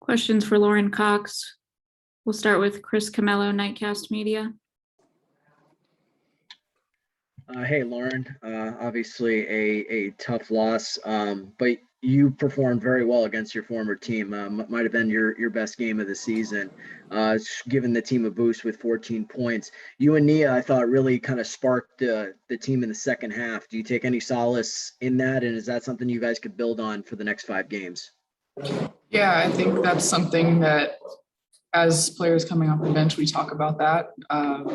Questions for Lauren Cox. We'll start with Chris Camello, Nightcast Media. Hey, Lauren. Obviously a tough loss, but you performed very well against your former team. Might have been your best game of the season, giving the team a boost with 14 points. You and Nia, I thought, really kind of sparked the team in the second half. Do you take any solace in that, and is that something you guys could build on for the next 5 games? Yeah, I think that's something that as players coming off the bench, we talk about that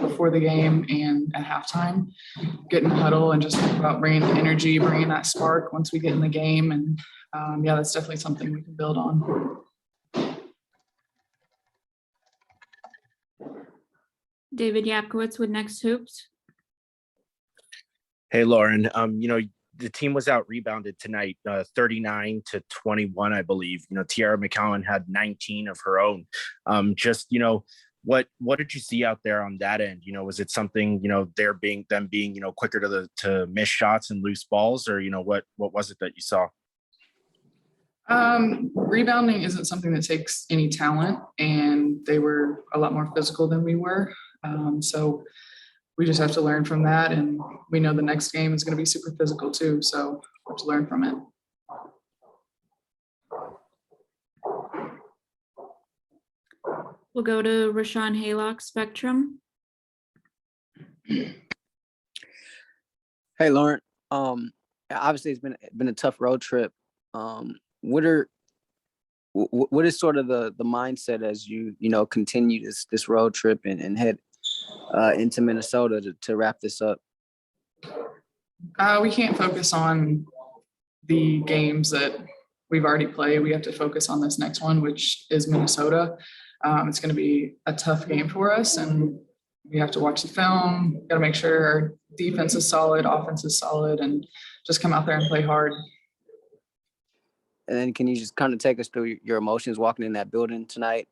before the game and at halftime, get in the huddle and just talk about bringing the energy, bringing that spark once we get in the game. And yeah, that's definitely something we can build on. David Yapkowitz with Next Hoops. Hey, Lauren. The team was out rebounded tonight, 39-21, I believe. Tiara McCowan had 19 of her own. What did you see out there on that end? Was it something, them being quicker to miss shots and loose balls, or what was it that you saw? Rebounding isn't something that takes any talent, and they were a lot more physical than we were. So we just have to learn from that, and we know the next game is going to be super physical too, so we have to learn from it. We'll go to Rashawn Haylock, Spectrum. Hey, Lauren. Obviously it's been a tough road trip. What is sort of the mindset as you continue this road trip and head into Minnesota to wrap this up? We can't focus on the games that we've already played. We have to focus on this next one, which is Minnesota. It's going to be a tough game for us, and we have to watch the film. Got to make sure our defense is solid, offense is solid, and just come out there and play hard. And then can you just kind of take us through your emotions walking in that building tonight,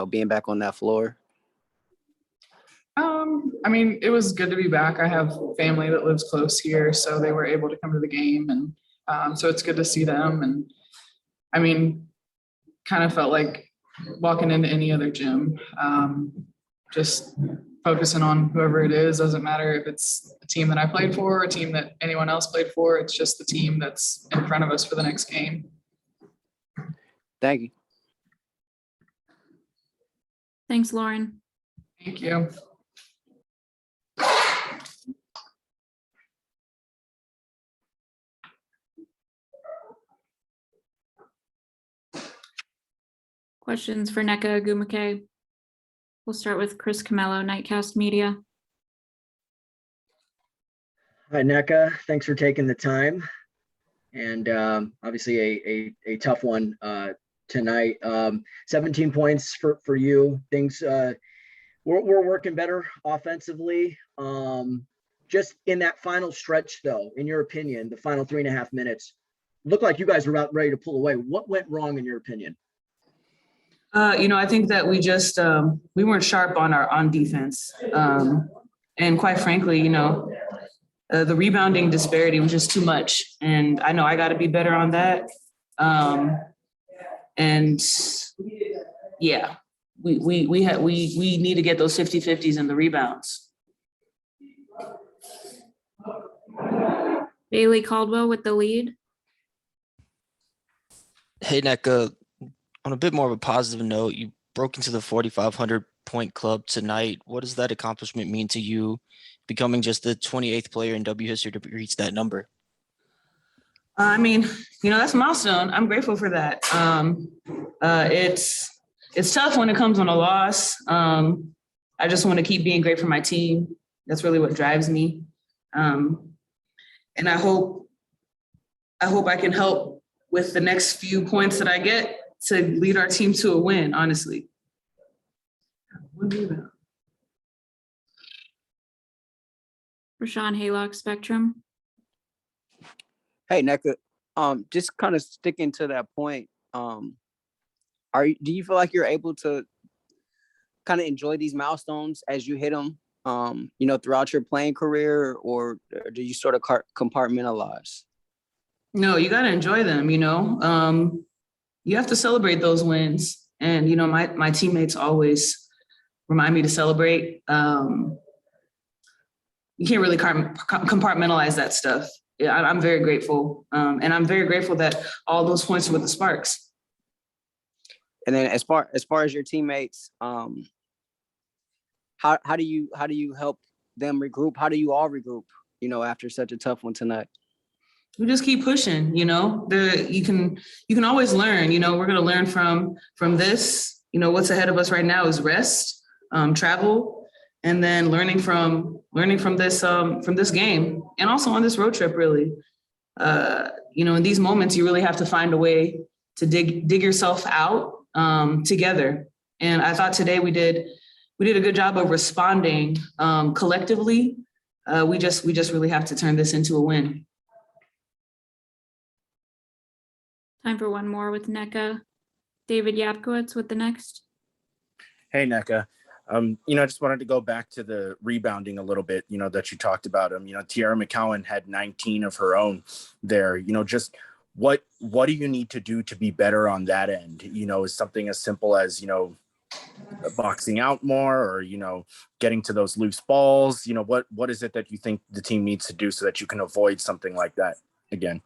being back on that floor? It was good to be back. I have family that lives close here, so they were able to come to the game, and so it's good to see them. And kind of felt like walking into any other gym, just focusing on whoever it is. Doesn't matter if it's a team that I played for or a team that anyone else played for. It's just the team that's in front of us for the next game. Thank you. Thanks, Lauren. Thank you. Questions for Nneka Ogwumike. We'll start with Chris Camello, Nightcast Media. Hi, Nneka. Thanks for taking the time. And obviously a tough one tonight. 17 points for you. Things we're working better offensively. Just in that final stretch, though, in your opinion, the final 3.5 minutes, looked like you guys were about ready to pull away. What went wrong in your opinion? I think that we just we weren't sharp on defense, and quite frankly, the rebounding disparity was just too much, and I know I got to be better on that. And yeah, we need to get those 50-50s in the rebounds. Bailey Caldwell with the lead. Hey, Nneka. On a bit more of a positive note, you broke into the 4,500 point club tonight. What does that accomplishment mean to you, becoming just the 28th player in W history to reach that number? That's a milestone. I'm grateful for that. It's tough when it comes on a loss. I just want to keep being great for my team. That's really what drives me. And I hope I can help with the next few points that I get to lead our team to a win, honestly. Rashawn Haylock, Spectrum. Hey, Nneka, just kind of sticking to that point, do you feel like you're able to kind of enjoy these milestones as you hit them, throughout your playing career, or do you sort of compartmentalize? No, you got to enjoy them, you have to celebrate those wins. And, you know, my teammates always remind me to celebrate. You can't really compartmentalize that stuff. Yeah, I'm very grateful. And I'm very grateful that all those points were with the Sparks. And then as far as your teammates, how do you help them regroup? How do you all regroup, you know, after such a tough one tonight? We just keep pushing, you know. You can always learn, you know. We're gonna learn from this. You know, what's ahead of us right now is rest, travel, and then learning from this game, and also on this road trip, really. You know, in these moments, you really have to find a way to dig yourself out together. And I thought today we did a good job of responding collectively. We just really have to turn this into a win. Time for one more with NECA. David Yapkowitz with the next. Hey, NECA. You know, I just wanted to go back to the rebounding a little bit, you know, that you talked about. You know, Tiara McCowan had 19 of her own there. You know, just what do you need to do to be better on that end? You know, is something as simple as, you know, boxing out more, or, you know, getting to those loose balls? You know, what is it that you think the team needs to do so that you can avoid something like that again?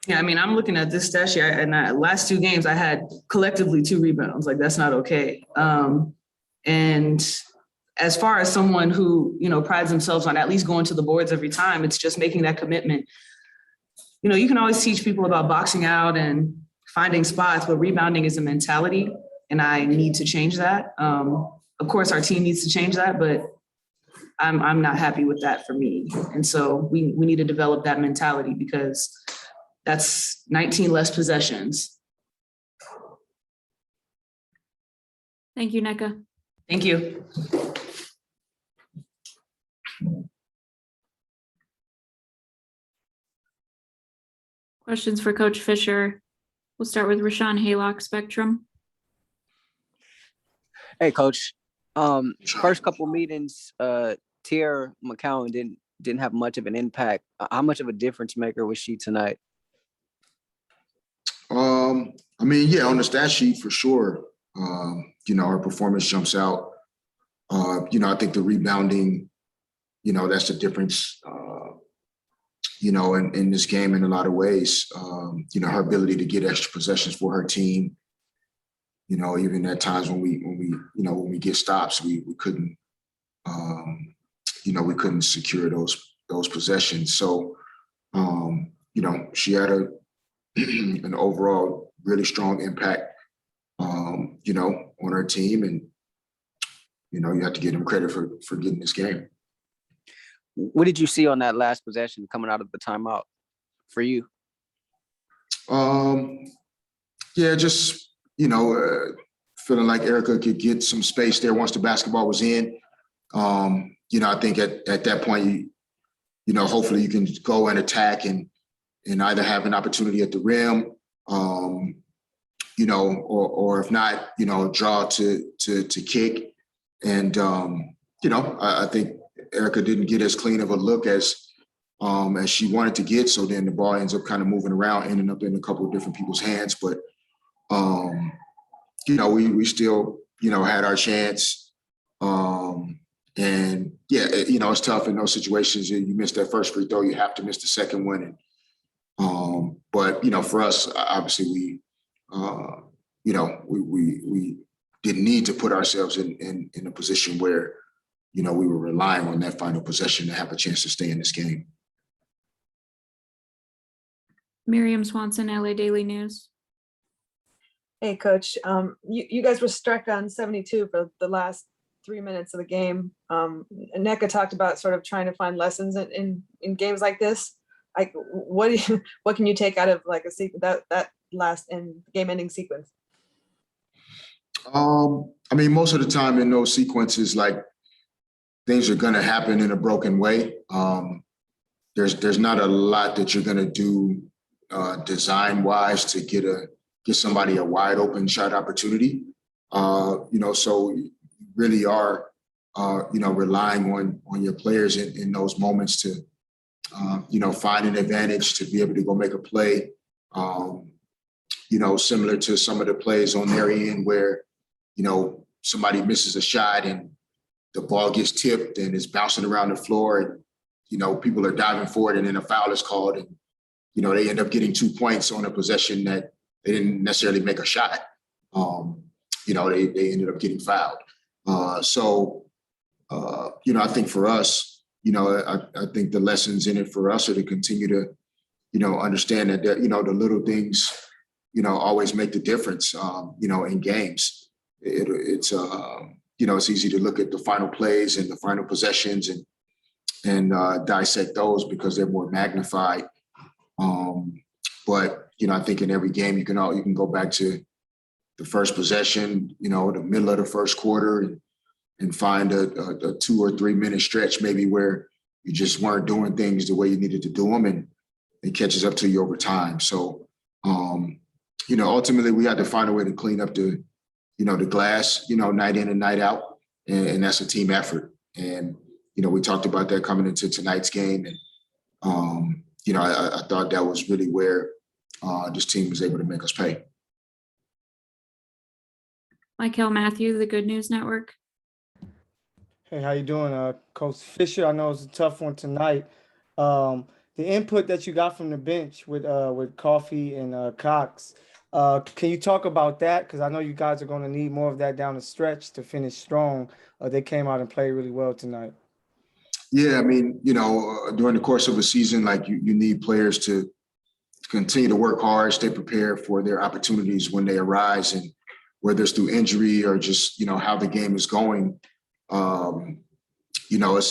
Yeah, I mean, I'm looking at this stat sheet, and last 2 games I had collectively 2 rebounds. Like, that's not okay. And as far as someone who, you know, prides themselves on at least going to the boards every time, it's just making that commitment. You know, you can always teach people about boxing out and finding spots, but rebounding is a mentality, and I need to change that. Of course, our team needs to change that, but I'm not happy with that for me. And so we need to develop that mentality, because that's 19 less possessions. Thank you, NECA. Thank you. Questions for Coach Fisher. We'll start with Rashawn Haylock, Spectrum. Hey, Coach. First couple meetings, Tiara McCowan didn't have much of an impact. How much of a difference maker was she tonight? I mean, yeah, on the stat sheet for sure. You know, her performance jumps out. You know, I think the rebounding, you know, that's the difference, you know, in this game in a lot of ways. You know, her ability to get extra possessions for her team. You know, even at times when we get stops, we couldn't, you know, we couldn't secure those possessions. So, you know, she had an overall really strong impact, you know, on her team, and you know, you have to give them credit for getting this game. What did you see on that last possession coming out of the timeout for you? Yeah, just, you know, feeling like Erica could get some space there once the basketball was in. You know, I think at that point, you know, hopefully you can go and attack and either have an opportunity at the rim, you know, or if not, you know, draw to kick. And, you know, I think Erica didn't get as clean of a look as she wanted to get. So then the ball ends up kind of moving around, ending up in a couple of different people's hands. But, you know, we still, you know, had our chance. And yeah, you know, it's tough in those situations. You miss that first free throw, you have to miss the second one. And, but, you know, for us, obviously you know, we didn't need to put ourselves in a position where, you know, we were relying on that final possession to have a chance to stay in this game. Miriam Swanson, LA Daily News. Hey, Coach. You guys were struck on 72 for the last 3 minutes of the game. NECA talked about sort of trying to find lessons in games like this. Like, what can you take out of like that last game-ending sequence? I mean, most of the time in those sequences, like, things are going to happen in a broken way. There's not a lot that you're going to do design-wise to get somebody a wide open shot opportunity. You know, so you really are, you know, relying on your players in those moments to, you know, find an advantage to be able to go make a play. similar to some of the plays on their end where, somebody misses a shot and the ball gets tipped and it's bouncing around the floor and, people are diving for it and then a foul is called and, they end up getting 2 points on a possession that they didn't necessarily make a shot. They ended up getting fouled. I think for us, I think the lessons in it for us are to continue to, understand that, the little things, always make the difference, in games. It's easy to look at the final plays and the final possessions and dissect those because they're more magnified. But I think in every game you can go back to the first possession, the middle of the first quarter and find a 2 or 3 minute stretch maybe where you just weren't doing things the way you needed to do them and it catches up to you over time. So, ultimately we had to find a way to clean up the glass, night in and night out. And that's a team effort. And, we talked about that coming into tonight's game. And, I thought that was really where this team was able to make us pay. Michael Matthew, the Good News Network. Hey, how you doing, Coach Fisher? I know it's a tough one tonight. The input that you got from the bench with Coffee and Cox, can you talk about that? Because I know you guys are going to need more of that down the stretch to finish strong. They came out and played really well tonight. Yeah, I mean, during the course of a season, like you need players to continue to work hard, stay prepared for their opportunities when they arise, and whether it's through injury or just how the game is going.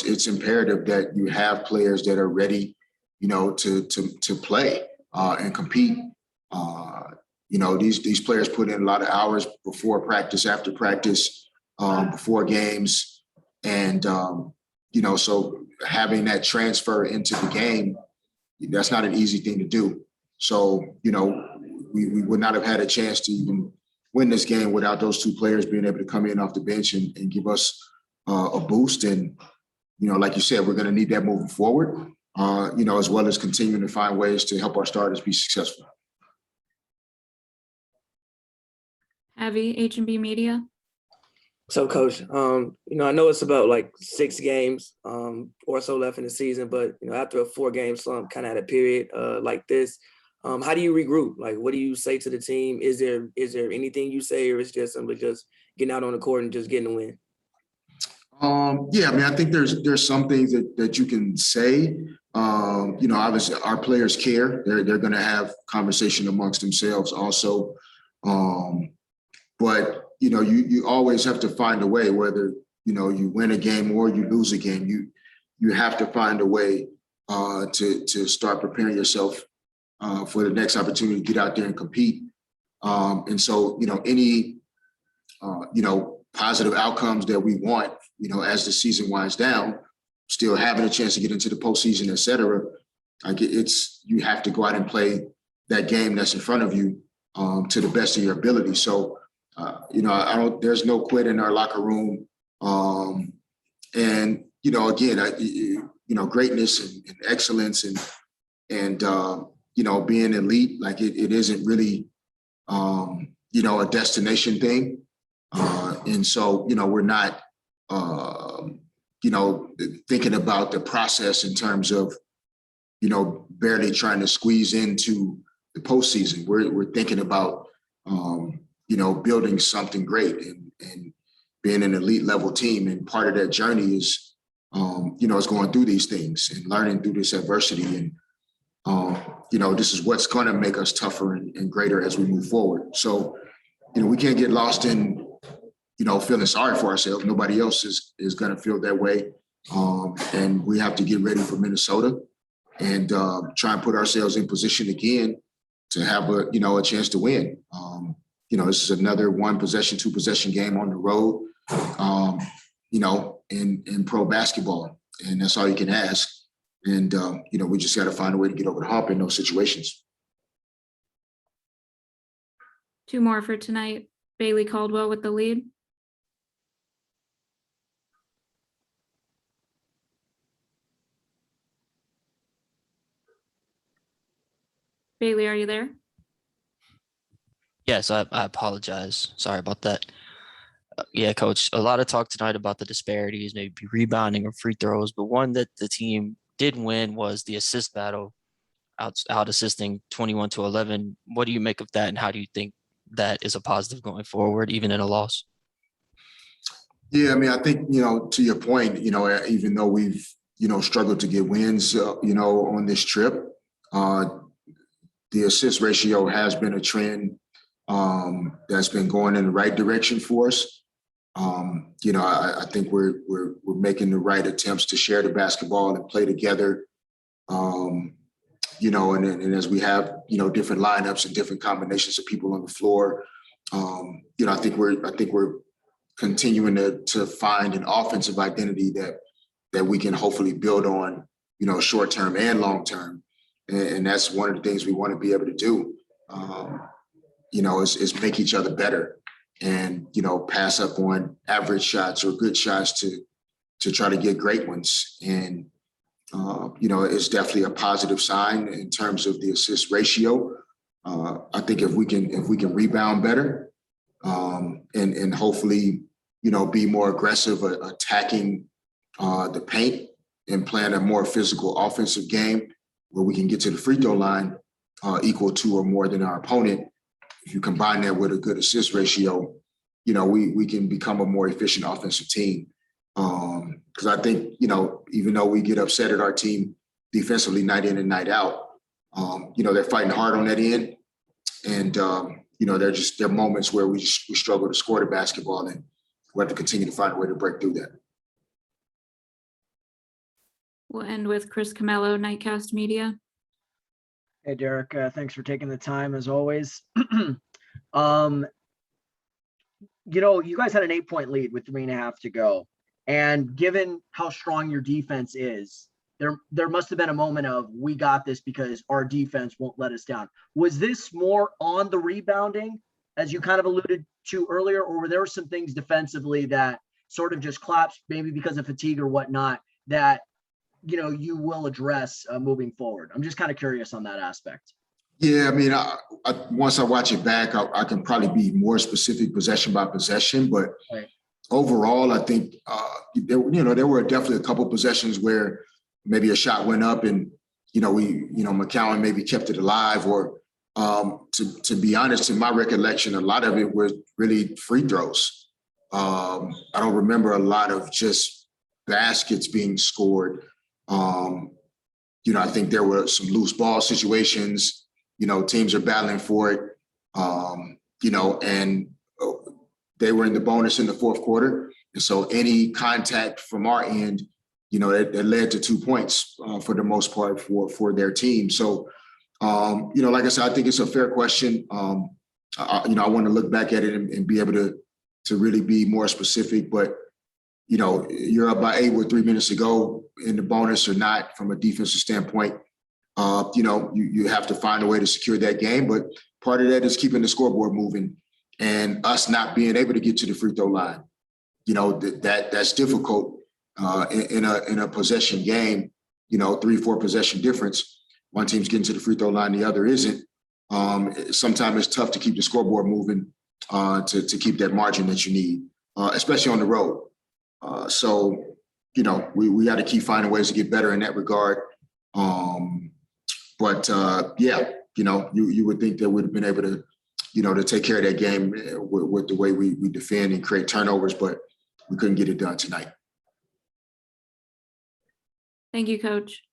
It's imperative that you have players that are ready, to play and compete. These players put in a lot of hours before practice, after practice, before games, and so having that transfer into the game, that's not an easy thing to do. So we would not have had a chance to even win this game without those 2 players being able to come in off the bench and give us a boost. And, like you said, we're going to need that moving forward, as well as continuing to find ways to help our starters be successful. Avi, H&B Media. So, Coach, I know it's about like 6 games or so left in the season, but after a 4-game slump, kind of at a period like this, how do you regroup? Like, what do you say to the team? Is there anything you say, or is it just simply just getting out on the court and just getting the win? Yeah, I mean, I think there's some things that you can say. Obviously our players care. They're going to have conversation amongst themselves also. But you always have to find a way, whether you win a game or you lose a game. You have to find a way to start preparing yourself for the next opportunity to get out there and compete. And so any positive outcomes that we want, as the season winds down, still having a chance to get into the postseason, et cetera. You have to go out and play that game that's in front of you to the best of your ability. So. There's no quit in our locker room. And, again, greatness and excellence and being elite, like it isn't really, a destination thing. And so, we're not, thinking about the process in terms of, barely trying to squeeze into the postseason. We're thinking about, building something great and being an elite level team. And part of that journey is, is going through these things and learning through this adversity. And, this is what's going to make us tougher and greater as we move forward. So, we can't get lost in, feeling sorry for ourselves. Nobody else is going to feel that way. And we have to get ready for Minnesota and try and put ourselves in position again to have a chance to win. This is another 1 possession, 2 possession game on the road, in pro basketball. And that's all you can ask. And, we just got to find a way to get over the hump in those situations. 2 more for tonight. Bailey Caldwell with the lead. Bailey, are you there? Yes, I apologize. Sorry about that. Yeah, coach, a lot of talk tonight about the disparities, maybe rebounding or free throws, but one that the team did win was the assist battle, out assisting 21-11. What do you make of that, and how do you think that is a positive going forward, even in a loss? Yeah, I mean, I think, to your point, even though we've, struggled to get wins, on this trip, the assist ratio has been a trend that's been going in the right direction for us. I think we're making the right attempts to share the basketball and play together. And as we have, different lineups and different combinations of people on the floor, I think we're continuing to find an offensive identity that we can hopefully build on, short term and long term. And that's one of the things we want to be able to do, is make each other better and, pass up on average shots or good shots to try to get great ones. And, it's definitely a positive sign in terms of the assist ratio. I think if we can rebound better, and hopefully, be more aggressive attacking the paint and playing a more physical offensive game where we can get to the free throw line equal to or more than our opponent. If you combine that with a good assist ratio, we can become a more efficient offensive team. Because I think, even though we get upset at our team defensively night in and night out, they're fighting hard on that end. And, there are moments where we struggle to score the basketball, and we have to continue to find a way to break through that. We'll end with Chris Camello, Nightcast Media. Hey, Derek, thanks for taking the time as always. You guys had an 8-point lead with 3.5 to go. And given how strong your defense is, there must have been a moment of, we got this because our defense won't let us down. Was this more on the rebounding, as you kind of alluded to earlier, or were there some things defensively that sort of just collapsed, maybe because of fatigue or whatnot, that, you will address moving forward? I'm just kind of curious on that aspect. Yeah, I mean, once I watch it back, I can probably be more specific possession by possession, but right. Overall, I think there were definitely a couple possessions where maybe a shot went up and McCowan maybe kept it alive, or to be honest, in my recollection, a lot of it was really free throws. I don't remember a lot of just baskets being scored. I think there were some loose ball situations. Teams are battling for it. And they were in the bonus in the fourth quarter. And so any contact from our end, that led to 2 points for the most part for their team. So, like I said, I think it's a fair question. I want to look back at it and be able to really be more specific. But, you're up by 8 with 3 minutes to go in the bonus or not from a defensive standpoint. You have to find a way to secure that game. But part of that is keeping the scoreboard moving. And us not being able to get to the free throw line, that's difficult in a possession game. 3-4 possession difference. One team's getting to the free throw line, the other isn't. Sometimes it's tough to keep the scoreboard moving to keep that margin that you need, especially on the road. So we got to keep finding ways to get better in that regard. But you would think that we'd have been able to. To take care of that game with the way we defend and create turnovers, but we couldn't get it done tonight. Thank you, Coach.